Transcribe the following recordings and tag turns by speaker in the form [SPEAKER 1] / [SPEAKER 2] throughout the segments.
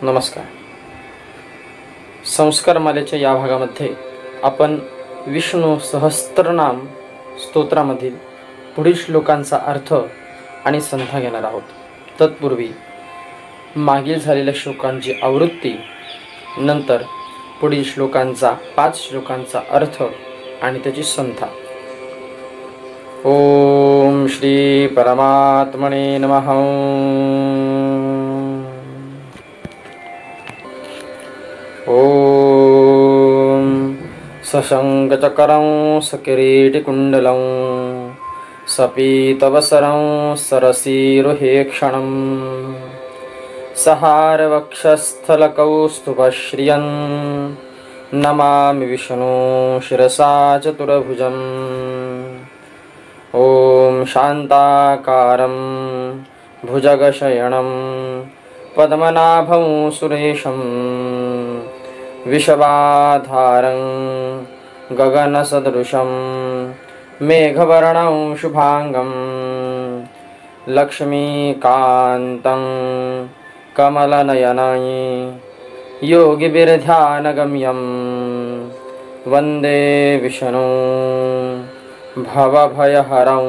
[SPEAKER 1] नमस्कार. संस्कार मालेच्या या भागामध्ये आपण विष्णू सहस्त्रनाम स्तोत्रामधील पुढील श्लोकांचा अर्थ आणि संथा घेणार आहोत. तत्पूर्वी मागील झालेल्या श्लोकांची आवृत्ती, नंतर पुढील श्लोकांचा 5 श्लोकांचा अर्थ आणि त्याची संथा. ओम श्री परमात्मने नमः. ओम सशंखचक्रं सकिरीटिकुण्डलं सपीतवसरं सरसीरुहेक्षणं सहारवक्षस्थलकौस्तुभश्रियं नमामि विष्णु शिरसा चतुर्भुजम्. ओम शान्ताकारं भुजगशयनं पद्मनाभं सुरेशं विषवाधारं गगनसदृशं मेघवर्णं शुभांगं लक्ष्मीकान्तं कमलनयनं योगिभिर्ध्यानगम्यं वन्दे विष्णुं भवभयहरं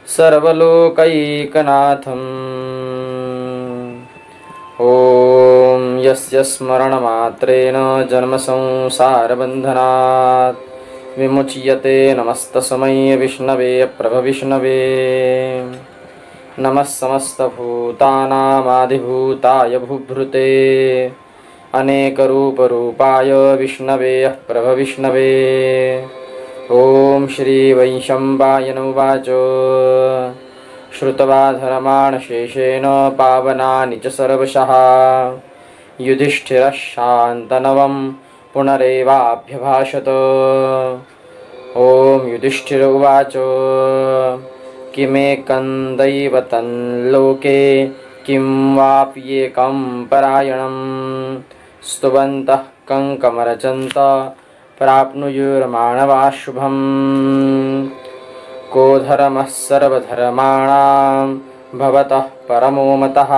[SPEAKER 1] सर्वलोकैकनाथम्. ओम यस्य स्मरणमात्रेण जन्मसंसारबन्धनात् विमुच्यते नमस्तस्मै विष्णवे प्रभविष्णवे. नमः समस्तभूतानामादिभूताय भूभृते अनेकरूपरूपाय विष्णवे प्रभविष्णवे. ओम श्री वैशम्पायन उवाच श्रुत्वा धर्माणशेषेण पावनानि च सर्वशः युधिष्ठिरः शान्तनवं पुनरेवाभ्यभाषत. ओम युधिष्ठिर उवाच किमेकं दैवतं लोके किं वाप्येकं परायणं स्तुवन्तः कङ्कमरचन्त प्राप्नुयुर्मानवाः शुभम्. को धर्मः सर्वधर्माणां भवतः परमो मतः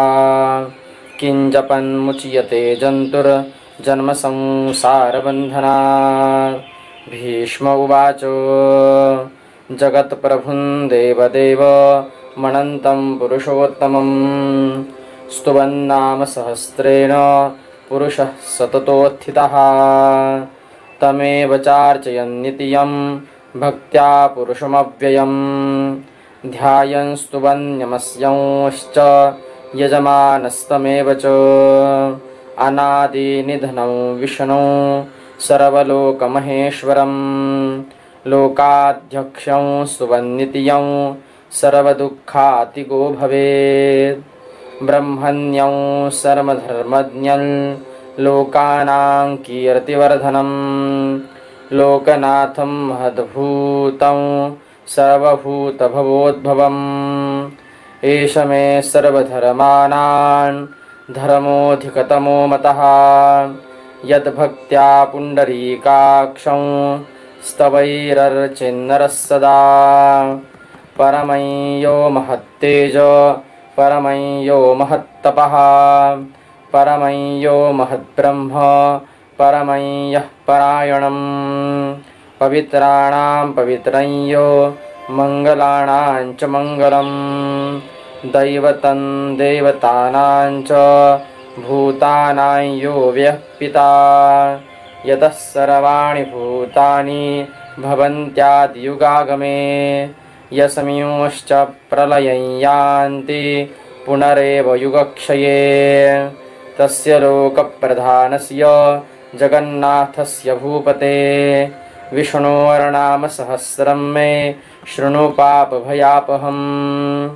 [SPEAKER 1] किं जपन्मुच्यते जन्तुर्जन्मसंसारबन्धनात्. भीष्म उवाच जगत्प्रभुं देवदेव मणन्तं पुरुषोत्तमं स्तुवन्नाम सहस्रेण पुरुषः सततोत्थितः तमेव चार्चयन् नित्यं भक्त्या पुरुषमव्ययं ध्यायन् स्तुवन्यमस्यंश्च यजमानस्तमेव च. अनादिनिधनं विष्णु सर्वलोकमहेश्वरं लोकाध्यक्षं स्तुवन्नित्यं सर्वदुःखातिको भवेत्. ब्रह्मण्यं सर्वधर्मज्ञं लोकानां कीर्तिवर्धनं लोकनाथं महद्भूतं सर्वभूतभवोद्भवम्. एष मे सर्वधर्माणां धर्मोऽधिकतमो मतः यद्भक्त्या पुण्डरीकाक्षं स्तवैरर्चिन्नरः सदा. परमं यो महत्तेज परमं यो महत्तपः परमं यो महद्ब्रह्म परमं यः परायणं पवित्राणां पवित्रं यो मङ्गलानां च मङ्गलं दैवतं देवतानां च भूतानां यो व्यः पिता यतः सर्वाणि भूतानि भवन्त्यादियुगागमे यस्मिंश्च प्रलयं यान्ति पुनरेव युगक्षये. तस्य लोकप्रधानस्य जगन्नाथस्य भूपते विष्णोर्नाम सहस्रं मे शृणु पापभयापहम्.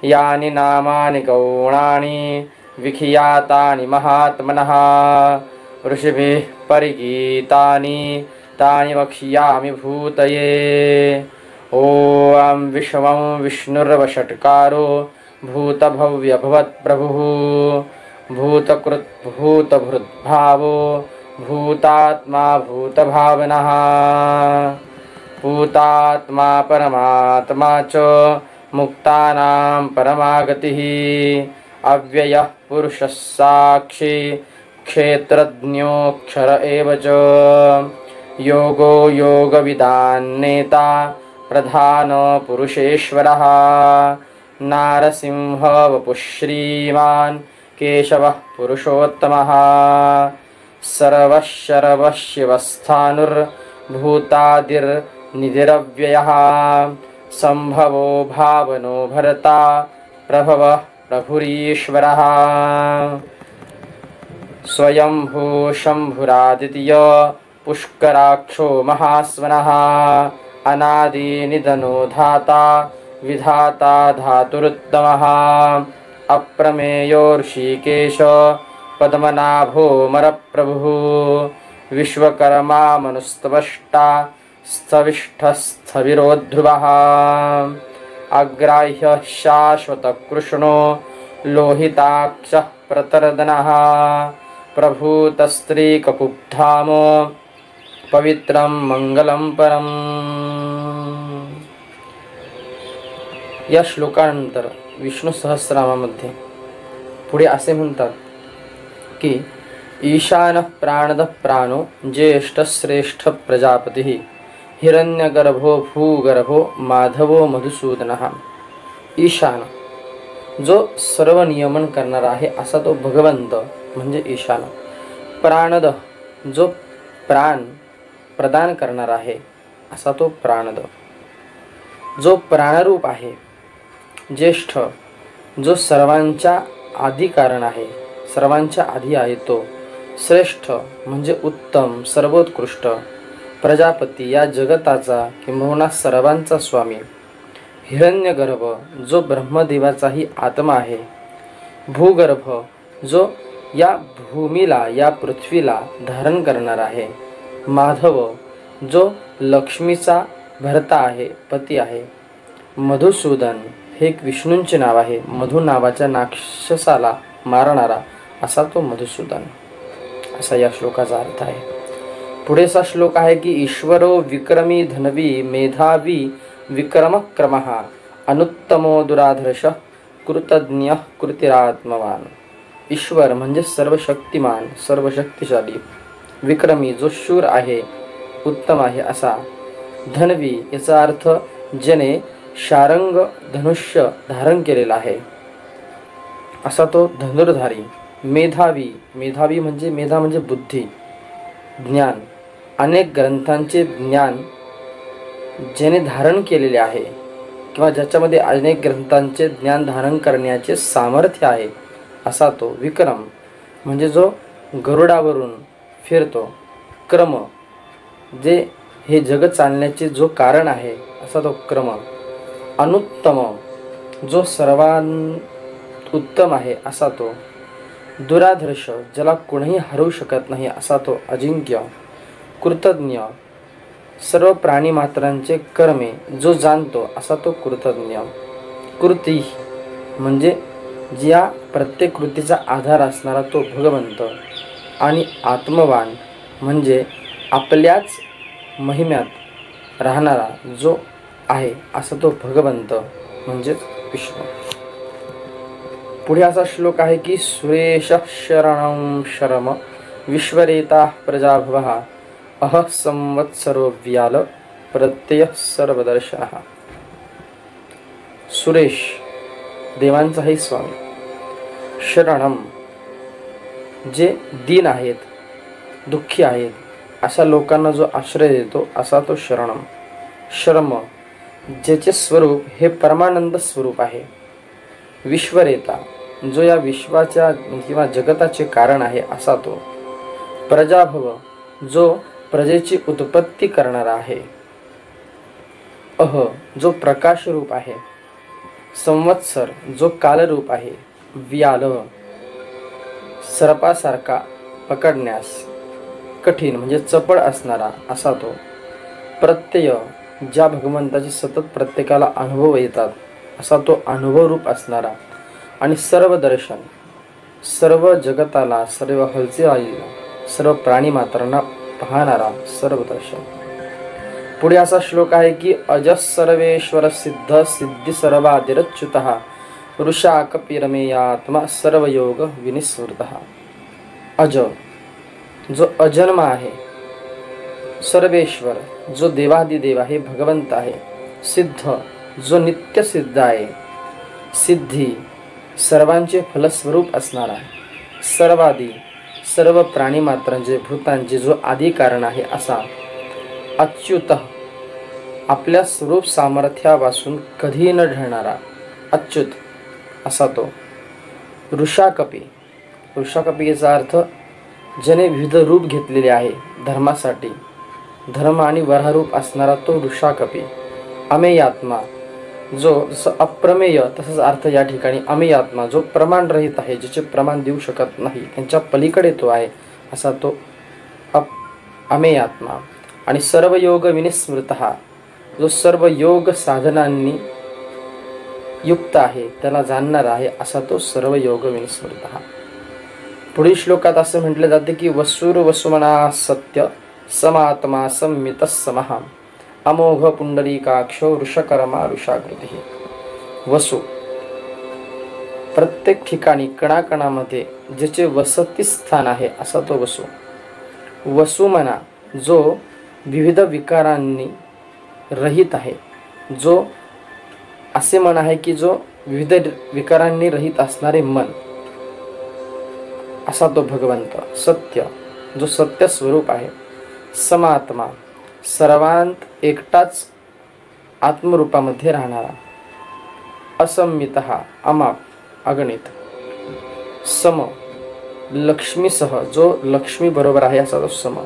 [SPEAKER 1] यानि नामानि गौणानि विख्यातानि महात्मनः ऋषिभिः परिगीतानि तानि वक्ष्यामि भूतये. ओम विश्वं विष्णुर्वषट्कारो भूतभव्यभवत्प्रभुः भूतकृत् भूतभृद्भावो भूतात्मा भूतभावनः भूतात्मा परमात्मा च मुक्तानां परमागतिः अव्ययः पुरुषः साक्षी क्षेत्रज्ञोऽक्षर एव च योगो योगविदान्नेता प्रधान पुरुषेश्वरः नारसिंह वपुः श्रीमान् केशवः पुरुषोत्तमः सर्वशिवस्थानुर्भूतादिर्निधिरव्ययः संभवो भावनो भर्ता प्रभवः प्रभुरीश्वरः स्वयंभू शंभुरादित्य पुष्कराक्षो महास्वनः अनादिनिधनो धाता विधाता धातुरुत्तमः अप्रमेयो ऋषिकेश पद्मनाभोऽमरप्रभुः विश्वकर्मा मनुस्त्वष्टा स्थविष्ठस्थविरोध्रुवः अग्राह्यः शाश्वतकृष्णो लोहिताक्षः प्रतरदनः प्रभूतस्त्रीककुब्धाम पवित्रं मंगलं परम। या श्लोकानंतर विष्णू सहस्रनामामध्ये पुढे असे म्हणतात की ईशानः प्राणदः प्राणो ज्येष्ठ श्रेष्ठ प्रजापतिः हिरण्यगर्भो भूगर्भो माधवो मधुसूदनः। ईशान जो सर्व नियमन करणारा आहे असा तो भगवंत म्हणजे ईशान। प्राणद जो प्राण प्रदान करणारा आहे असा तो प्राणद। जो प्राणरूप आहे। ज्येष्ठ जो सर्वांच्या आदी कारण आहे, सर्वांच्या आधी आहे तो। श्रेष्ठ म्हणजे उत्तम सर्वोत्कृष्ट। प्रजापती या जगताचा किंबहुना सर्वांचा स्वामी। हिरण्यगर्भ जो ब्रह्मदेवाचाही आत्मा आहे। भूगर्भ जो या भूमीला या पृथ्वीला धारण करणार आहे। माधव जो लक्ष्मीचा भर्ता आहे, पती आहे। मधुसूदन हे एक विष्णूंचे नाव आहे। मधु नावाच्या राक्षसाला मारणारा असा तो मधुसूदन, असा या श्लोकाचा अर्थ आहे। पुढेचा श्लोक आहे की ईश्वरो विक्रमी धनवी मेधावी विक्रमक्रमः अनुत्तमो दुराधर्ष कृतज्ञ कृतिरात्मवान। ईश्वर म्हणजे सर्वशक्तिमान सर्वशक्तिशाली। विक्रमी जो शूर आहे, उत्तम आहे असा। धनवी याचा अर्थ ज्याने शारंग धनुष्य धारण केलेला आहे असा तो धनुर्धारी। मेधावी मेधावी म्हणजे मेधा म्हणजे बुद्धी ज्ञान। अनेक ग्रंथांचे ज्ञान ज्याने धारण केलेले आहे किंवा ज्याच्यामध्ये अनेक ग्रंथांचे ज्ञान धारण करण्याचे सामर्थ्य आहे असा तो विक्रम म्हणजे जो गरुडावरून फिरतो। क्रम जे हे जग चालण्याचे जो कारण आहे असा तो क्रम। अनुत्तम जो सर्वात उत्तम आहे असा तो। दुराधर्ष ज्याला कोणीही हरवू शकत नाही असा तो अजिंक्य। कृतज्ञ सर्व प्राणी मात्रांचे कर्मे जो जाणतो असा तो कृतज्ञ। कृती म्हणजे ज्या प्रत्येक कृतीचा आधार असणारा तो भगवंत। आणि आत्मवान म्हणजे आपल्याच महिम्यात राहणारा जो आहे असा तो भगवंत म्हणजे विष्णू। पुढे असा श्लोक आहे की सुरेश शरणं शरम विश्वरेता प्रजाभवः अह संवत्सरो व्याल प्रत्यय सर्वदर्शनः। सुरेश देवांचाही स्वामी। शरणम जे दीन आहेत, दुःखी आहेत अशा लोकांना जो आश्रय देतो असा तो शरणम। शर्म ज्याचे स्वरूप हे परमानंद स्वरूप आहे। विश्वरेता जो या विश्वाच्या किंवा जगताचे कारण आहे असा तो। प्रजाभव जो प्रजेची उत्पत्ती करणारा आहे। अह जो प्रकाश रूप आहे। संवत्सर जो कालरूप आहे। व्याल सर्पासारखा पकडण्यास कठीण म्हणजे चपळ असणारा असा तो। प्रत्यय ज्या भगवंताचे सतत प्रत्येकाला अनुभव येतात असा तो अनुभव रूप असणारा। आणि सर्व दर्शन सर्व जगताला सर्व हालचालीला सर्व प्राणी मात्रांना पाहणारा सर्व दर्शन। पुढे असा श्लोक आहे की अजः सर्वेश्वर सिद्ध सिद्धी सर्वादिरच्युतः वृषाकपिरमेयात्मा सर्वयोग विनिस्मृतः। अज, जो अजन्म आहे, सर्वेश्वर, जो देवादिदेव आहे, भगवंत आहे, सिद्ध, जो नित्य सिद्ध आहे, सिद्धी, सर्वांचे फलस्वरूप असणारा, सर्वादी, सर्व प्राणी मात्रांचे भूतांचे जो आदी कारण आहे असा, अच्युत, आपल्या स्वरूप सामर्थ्यापासून कधी न ढळणारा अच्युत असा तो, वृषाकपी, वृषाकपी याचा अर्थ ज्याने विविध रूप घेतलेले आहे धर्मासाठी, धर्म आणि वरारूप असणारा तो वृषाकपी, अमेयात्मा, जो जसं अप्रमेय तसंच अर्थ या ठिकाणी अमेयात्मा, जो प्रमाण रहित आहे, ज्याचे प्रमाण देऊ शकत नाही, त्यांच्या पलीकडे तो आहे असा तो अमेयात्मा, आणि सर्व योग विनिस्मृतः, जो सर्व योग साधनांनी युक्त आहे, त्याला जाणणारा आहे असा तो सर्व योग विनिस्मृतः। पुढील श्लोकात असं म्हटले जाते की वसुर वसुमना सत्य समात्मा संमितस्समः अमोघ पुंडरीकाक्षो वृषकर्मा वृषाकृती। वसु, प्रत्येक ठिकाणी कणाकणामध्ये ज्याचे वसती स्थान आहे असा तो वसु। वसुमना, जो विविध विकारांनी रहित आहे, जो असे मन आहे की जो विविध विकारांनी रहित असणारे मन असा तो भगवंत। सत्य, जो सत्य स्वरूप आहे। समात्मा, सर्वांत एकटाच आत्मरूपामध्ये राहणारा। असंमितः, अमाप, अगणित। सम, लक्ष्मीसह, जो लक्ष्मी बरोबर आहे असा तो सम।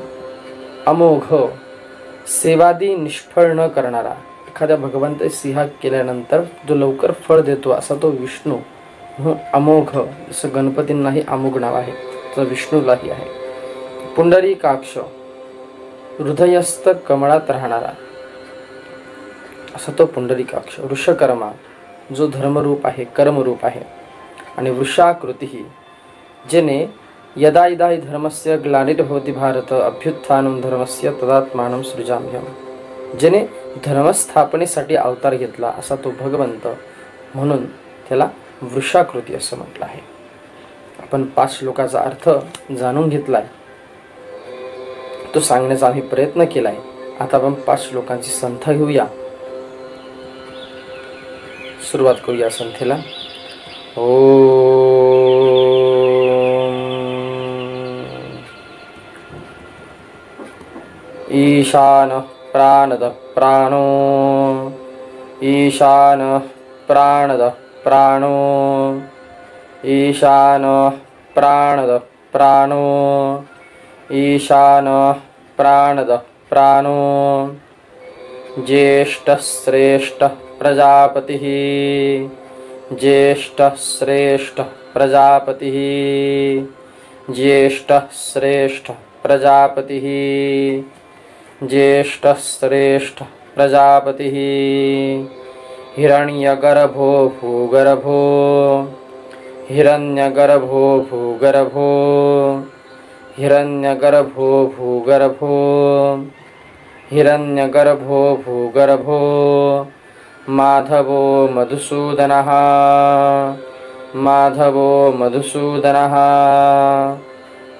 [SPEAKER 1] अमोघ, सेवादी निष्फळ न करणारा, एखाद्या भगवंत सेवा केल्यानंतर जो लवकर फळ देतो असा तो विष्णू। अमोघ, जसं गणपतींनाही अमोघ नाव आहे तसं विष्णूलाही आहे। पुंडरीकाक्ष, हृदयस्थ कमळात राहणारा असा तो पुंडरीकाक्ष। वृषकर्मा, जो धर्मरूप आहे, कर्मरूप आहे। आणि वृषाकृती, जेने यदा यदा हि धर्मस्य ग्लानिर्भवति भारत अभ्युत्थानं धर्मस्य तदात्मानं सृजाम्यहम्, जेने धर्मस्थापनेसाठी अवतार घेतला असा तो भगवंत, म्हणून त्याला वृषाकृती असं म्हटलं आहे। आपण 5 श्लोकाचा अर्थ जाणून घेतलाय, तो सांगण्याचा आम्ही प्रयत्न केलाय। आता आपण 5 श्लोकांची संख्या घेऊया, सुरुवात करूया संथेला। ईशान प्राणद प्राणो, ईशान प्राणद प्राणो, ईशान प्राणद प्राणो, ईशान प्राणद प्राणो। ज्येष्ठ श्रेष्ठ प्रजापतिः, ज्येष्ठ श्रेष्ठ प्रजापतिः, ज्येष्ठ श्रेष्ठ प्रजापतिः, ज्येष्ठ श्रेष्ठ प्रजापतिः। हिरण्यगर्भो भूगर्भो, हिरण्यगर्भो भूगर्भो, हिरण्यगर्भो भूगर्भो, हिरण्यगर्भो भूगर्भो। माधवो मधुसूदनः, माधवो मधुसूदनः,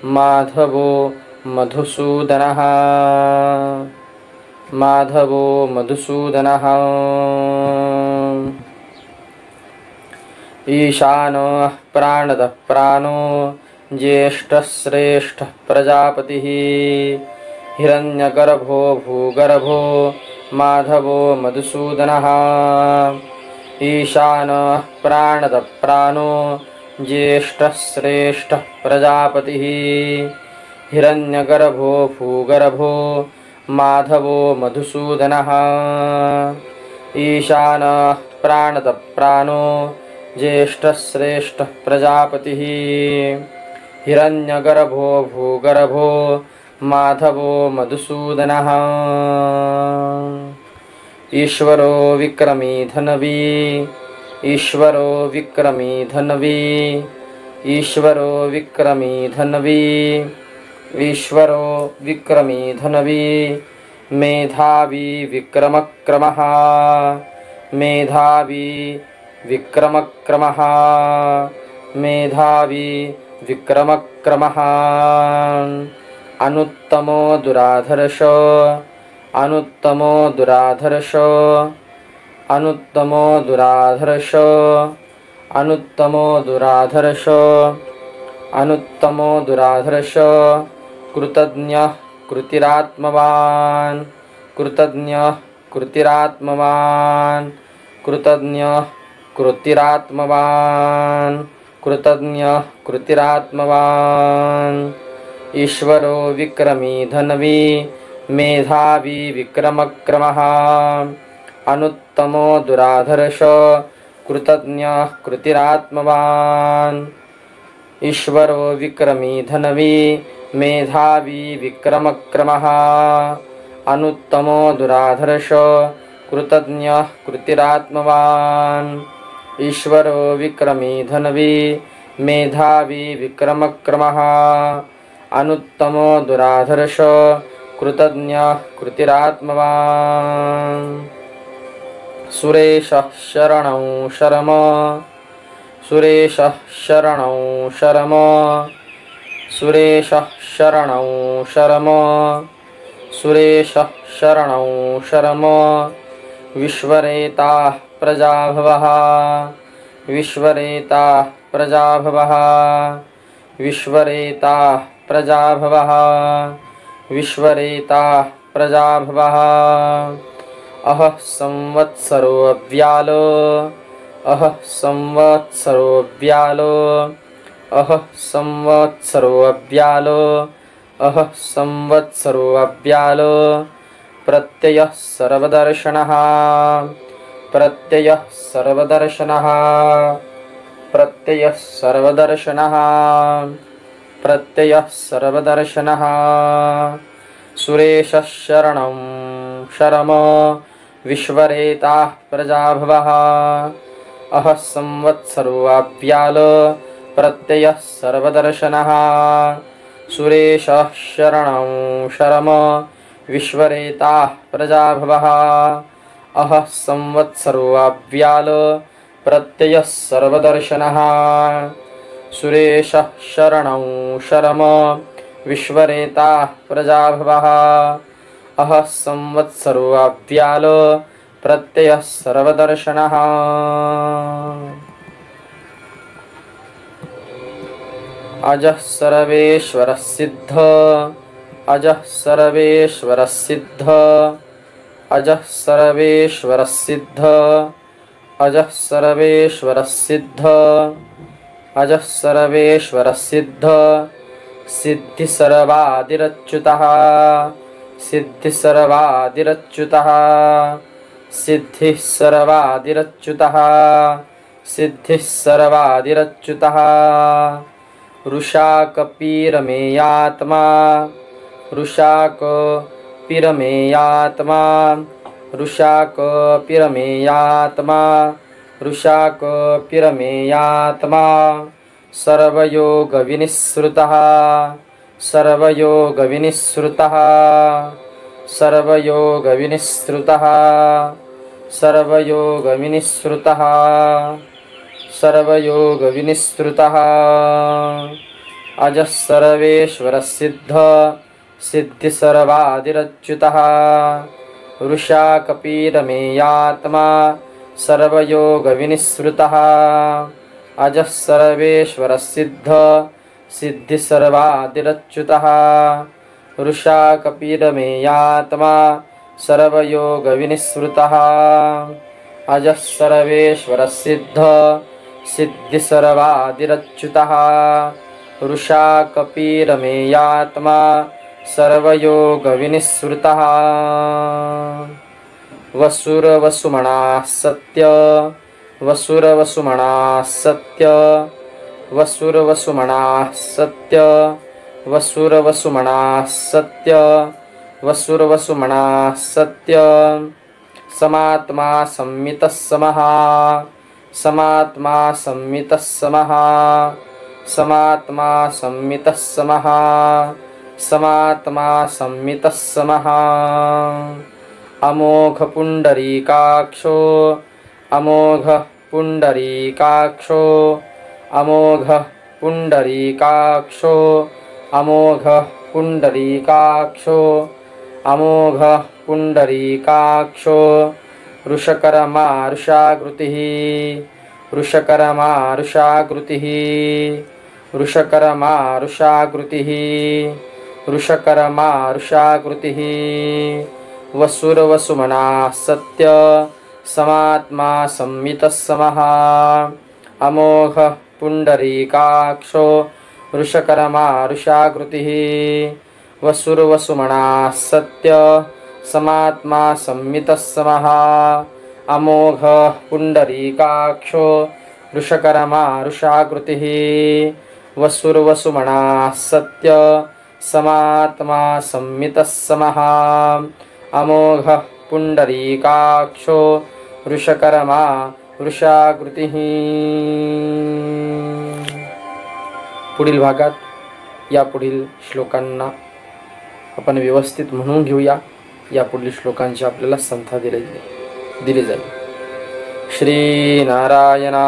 [SPEAKER 1] माधवो मधुसूदनः, माधवो मधुसूदनः। ईशानो प्राणद प्राणो, ज्येष्ठ श्रेष्ठ प्रजापतिः। हिरण्यगर्भो भूगर्भो, माधवो मधुसूदनः। ईशानः प्राणद प्राणो, ज्येष्ठ श्रेष्ठ प्रजापतिः। हिरण्यगर्भो भूगर्भो, माधवो मधुसूदनः। ईशानः प्राणद प्राणो, ज्येष्ठ श्रेष्ठ प्रजापतिः। हिरण्यगर्भो भूगर्भो, माधवो मधुसूदनः। ईश्वरो विक्रमी धनवी, ईश्वरो विक्रमी धनवी, ईश्वरो विक्रमी धनवी, ईश्वरो विक्रमी धनवी। मेधावी विक्रमक्रमः, मेधावी विक्रमक्रमः मेधावी विक्रमक्रमः अनुत्तमो दुराधर्षो अनुत्तमो दुराधर्षो अनुत्तमो दुराधर्षो अनुत्तमो दुराधर्षो अनुत्तमो दुराधर्षो कृतज्ञः कृतिरात्मवान् कृतज्ञः कृतिरात्मवान् कृतज्ञः कृतिरात्मवान् कृतज्ञः कृतिरात्मवान् ईश्वरो विक्रमी धन्वी मेधावी विक्रमक्रमः अनुत्तमो दुराधर्षो कृतज्ञः कृतिरात्मवान् ईश्वरो विक्रमी धन्वी मेधावी विक्रमक्रमः अनुत्तमो दुराधर्षो कृतज्ञः कृतिरात्मवान् ईश्वरो विक्रमी धन्वी मेधावी विक्रमक्रमः अनुत्तमो दुराधर्षो कृतज्ञः कृतिरात्मवान् सुरेशः शरणं शरम सुरेशः शरणं शरम सुरेशः शरणं शरम सुरेशः शरणं शरम विश्वरेताः प्रजाभवः विश्वरेताः प्रजाभवः विश्वरेताः प्रजाभवः विश्वरेताः प्रजाभवः अह संवत्सरो अव्यालो अह संवत्सरो अव्यालो अह संवत्सरो अव्यालो अह संवत्सरो अव्यालो प्रत्ययः सर्वदर्शनः प्रत्ययः सर्वदर्शनः प्रत्ययः सर्वदर्शनः प्रत्ययः सर्वदर्शनः सुरेशः शरणं शरम विश्वरेताः प्रजाभवः अह संवत्सरो अव्यालो प्रत्ययः सर्वदर्शनः सुरेशः शरणं शरम विश्वरेताः प्रजाभवः अह संवत्सरो अव्यालो प्रत्ययः सर्वदर्शनः सुरेशः शरणं शरम विश्वरेताः प्रजाभवः अह संवत्सरो अव्यालो प्रत्ययः सर्वदर्शनः अजः सर्वेश्वरः सिद्ध अजः सर्वेश्वरः सिद्ध अजः सर्वेश्वरः सिद्ध अजः सर्वेश्वरः सिद्ध अजः सर्वेश्वरः सिद्ध सिद्धि सर्वादिरच्युतः सिद्धि सर्वादिरच्युतः सिद्धि सर्वादिरच्युतः सिद्धि सर्वादिरच्युतः रुषाकपीरमेयात्मा रुषाकपीरमेयात्मा रुषाकपीरमेयात्मा रुषाकपीरमेयात्मा सर्वयोगविनिःसृतः सर्वयोगविनिःसृतः सर्वयोगविनिःसृतः सर्वयोगविनिःसृतः सर्वयोगविनिःसृतः अजः सर्वेश्वरः सिद्ध सिद्धि सर्वादिरच्युतः वृषाकपीरमेयात्मा सर्वयोगविनिःसृतः अजः सर्वेश्वरः सिद्ध सिद्धि सर्वादिरच्युतः वृषाकपीरमेयात्मा सर्वयोगविनिःसृतः अजः सर्वेश्वरः सिद्ध सिद्धि सर्वादिरच्युतः वृषाकपीरमेयात्मा सर्वयोगविनिःसृतः वसुरवसुमनाः सत्य वसुरवसुमनाः सत्य वसुरवसुमनाः सत्य वसुरवसुमनाः सत्य वसुरवसुमनाः सत्य समात्मा संमितः समः समात्मा संमितः समः समात्मा संमितः समः समात्मा संमितः समः अमोघ पुंडरीकाक्षो अमोघ पुंडरीकाक्षो अमोघः पुंडरीकाक्षो अमोघः पुंडरीकाक्षो अमोघः पुंडरीकाक्षो वृषकरमारुषाकृतिः वृषकरमारुषाकृतिः वृषकरमारुषाकृतिः वृषकरमारुषाकृतिः वसुरवसुमनाः सत्य समात्मा संमितः समः अमोघः पुंडरीकाक्षो वृषकरमारुषाकृतिः वसुरवसुमनाः सत्य समात्मा संमितः समः अमोघः पुंडरीकाक्षो वृषकरमारुषाकृतिः वसुरवसुमनाः सत्य समात्मा संमितः समः अमोघः पुंडरीकाक्षो वृषकरमारुषाकृतिः। पुढील भागात या पुढील श्लोकांना आपण व्यवस्थित म्हणून घेऊया। या पुढील श्लोकांची आपल्याला संथा दिली जाईल। श्री नारायणार्पणमस्तु।